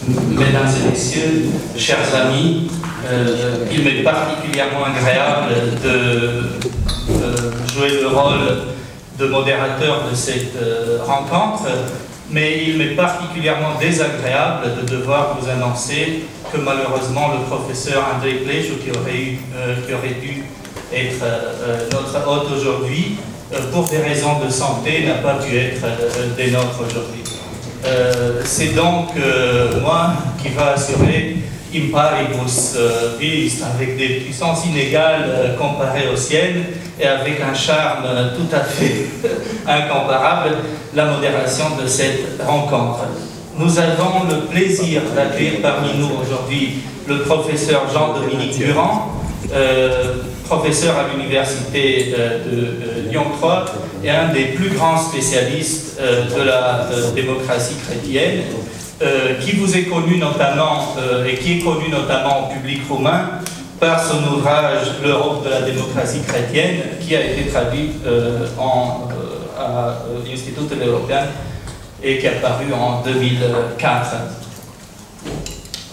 Mesdames et messieurs, chers amis, il m'est particulièrement agréable de jouer le rôle de modérateur de cette rencontre, mais il m'est particulièrement désagréable de devoir vous annoncer que malheureusement le professeur Andrei Pleșu, qui aurait dû être notre hôte aujourd'hui, pour des raisons de santé, n'a pas pu être des nôtres aujourd'hui. C'est donc moi qui va assurer Imparibus vis, avec des puissances inégales comparées aux siennes et avec un charme tout à fait incomparable, la modération de cette rencontre. Nous avons le plaisir d'accueillir parmi nous aujourd'hui le professeur Jean-Dominique Durand, professeur à l'université de Lyon 3 et un des plus grands spécialistes de la démocratie chrétienne, qui vous est connu notamment et qui est connu notamment au public roumain par son ouvrage L'Europe de la démocratie chrétienne, qui a été traduit à l'Institut européen et qui est apparu en 2004.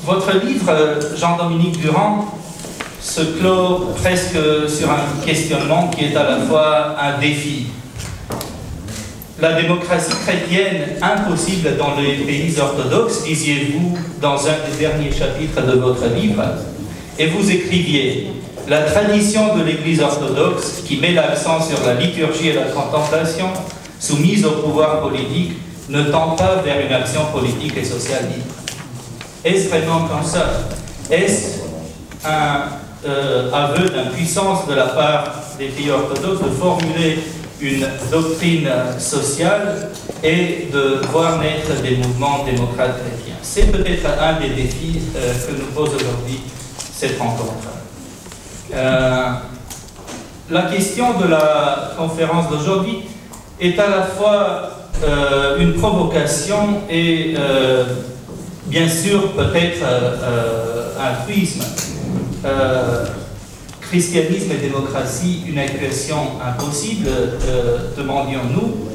Votre livre, Jean-Dominique Durand, se clôt presque sur un questionnement qui est à la fois un défi. La démocratie chrétienne impossible dans les pays orthodoxes, disiez-vous dans un des derniers chapitres de votre livre, et vous écriviez « La tradition de l'Église orthodoxe, qui met l'accent sur la liturgie et la contemplation, soumise au pouvoir politique, ne tend pas vers une action politique et sociale libre. » Est-ce vraiment comme ça? Est-ce un aveu d'impuissance de la part des pays orthodoxes de formuler une doctrine sociale et de voir naître des mouvements démocrates chrétiens? C'est peut-être un des défis que nous pose aujourd'hui cette rencontre. La question de la conférence d'aujourd'hui est à la fois une provocation et bien sûr peut-être un truisme. Christianisme et démocratie, une équation impossible, demandions-nous,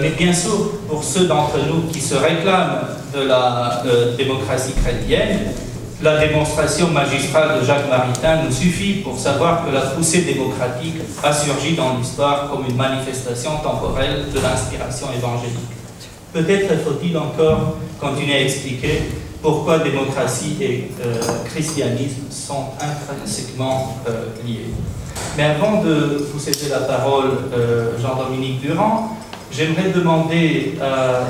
mais bien sûr, pour ceux d'entre nous qui se réclament de la démocratie chrétienne, la démonstration magistrale de Jacques Maritain nous suffit pour savoir que la poussée démocratique a surgi dans l'histoire comme une manifestation temporelle de l'inspiration évangélique. Peut-être faut-il encore continuer à expliquer pourquoi démocratie et christianisme sont intrinsèquement liés. Mais avant de vous céder la parole, Jean-Dominique Durand, j'aimerais demander à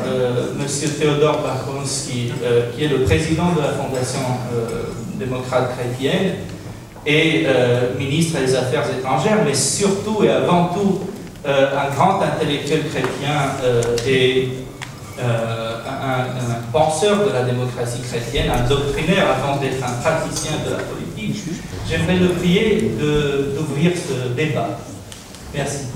M. Théodore Barkowski, qui est le président de la Fondation démocrate chrétienne et ministre des Affaires étrangères, mais surtout et avant tout un grand intellectuel chrétien et un penseur de la démocratie chrétienne, un doctrinaire avant d'être un praticien de la politique. J'aimerais le prier d'ouvrir ce débat. Merci.